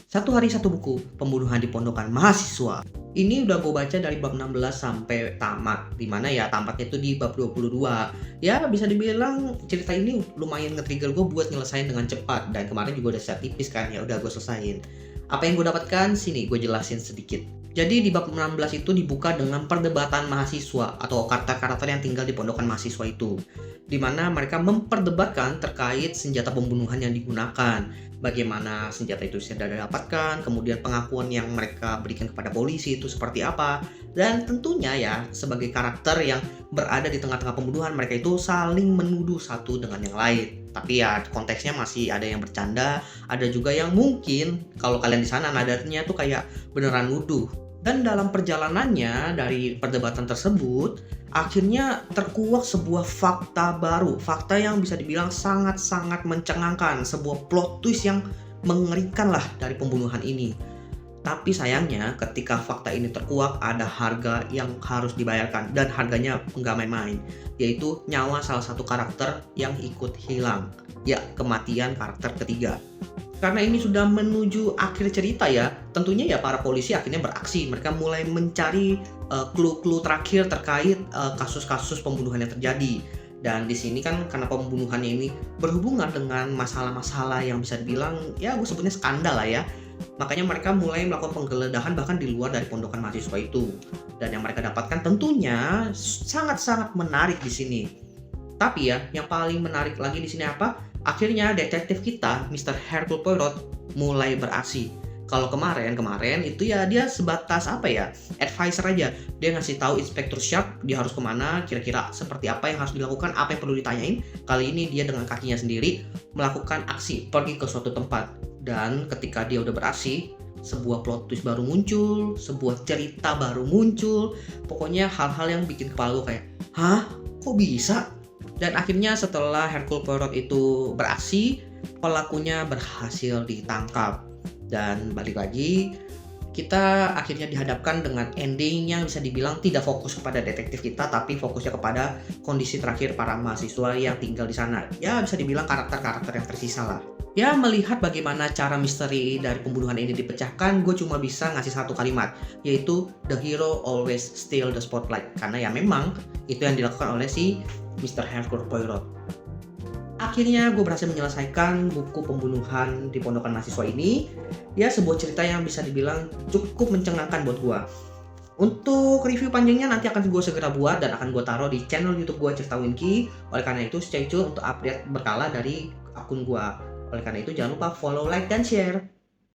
Satu Hari Satu Buku, Pembunuhan di Pondokan Mahasiswa. Ini udah gue baca dari bab 16 sampai tamat. Dimana ya tamatnya itu di bab 22. Ya bisa dibilang cerita ini lumayan nge-trigger gue buat nyelesain dengan cepat. Dan kemarin juga udah secara tipis kan, ya udah gue selesain. Apa yang gue dapatkan? Sini gue jelasin sedikit. Jadi di bab 16 itu dibuka dengan perdebatan mahasiswa atau karakter-karakter yang tinggal di pondokan mahasiswa itu, di mana mereka memperdebatkan terkait senjata pembunuhan yang digunakan, bagaimana senjata itu sudah didapatkan, kemudian pengakuan yang mereka berikan kepada polisi itu seperti apa, dan tentunya ya sebagai karakter yang berada di tengah-tengah pembunuhan, mereka itu saling menuduh satu dengan yang lain. Tapi ya konteksnya masih ada yang bercanda, ada juga yang mungkin kalau kalian di sana nadarnya tuh kayak beneran nuduh. Dan dalam perjalanannya dari perdebatan tersebut, akhirnya terkuak sebuah fakta baru, fakta yang bisa dibilang sangat-sangat mencengangkan, sebuah plot twist yang mengerikan lah dari pembunuhan ini. Tapi sayangnya ketika fakta ini terkuak, ada harga yang harus dibayarkan, dan harganya nggak main-main, yaitu nyawa salah satu karakter yang ikut hilang. Ya, kematian karakter ketiga. Karena ini sudah menuju akhir cerita ya, tentunya ya para polisi akhirnya beraksi. Mereka mulai mencari clue-clue terakhir terkait kasus-kasus pembunuhan yang terjadi. Dan di sini kan karena pembunuhannya ini berhubungan dengan masalah-masalah yang bisa dibilang ya gue sebutnya skandal lah ya. Makanya mereka mulai melakukan penggeledahan bahkan di luar dari pondokan mahasiswa itu. Dan yang mereka dapatkan tentunya sangat-sangat menarik di sini. Tapi ya, yang paling menarik lagi di sini apa? Akhirnya detektif kita, Mr. Hercule Poirot, mulai beraksi. Kalau kemarin itu ya dia sebatas apa ya, advisor aja. Dia ngasih tahu Inspektur Sharp dia harus kemana, kira-kira seperti apa yang harus dilakukan, apa yang perlu ditanyain. Kali ini dia dengan kakinya sendiri melakukan aksi, pergi ke suatu tempat. Dan ketika dia udah beraksi, sebuah plot twist baru muncul, sebuah cerita baru muncul. Pokoknya hal-hal yang bikin kepala lu kayak, hah? Kok bisa? Dan akhirnya setelah Hercule Poirot itu beraksi, pelakunya berhasil ditangkap. Dan balik lagi, kita akhirnya dihadapkan dengan ending yang bisa dibilang tidak fokus kepada detektif kita, tapi fokusnya kepada kondisi terakhir para mahasiswa yang tinggal di sana. Ya bisa dibilang karakter-karakter yang tersisa lah. Ya melihat bagaimana cara misteri dari pembunuhan ini dipecahkan, gue cuma bisa ngasih satu kalimat, yaitu the hero always steal the spotlight. Karena ya memang itu yang dilakukan oleh si Mr. Hercule Poirot. Akhirnya gue berhasil menyelesaikan buku pembunuhan di pondokan mahasiswa ini. Ya sebuah cerita yang bisa dibilang cukup mencengangkan buat gue. Untuk review panjangnya nanti akan gue segera buat dan akan gue taruh di channel YouTube gue Cerita Winky. Oleh karena itu stay tune untuk update berkala dari akun gue. Oleh karena itu jangan lupa follow, like, dan share.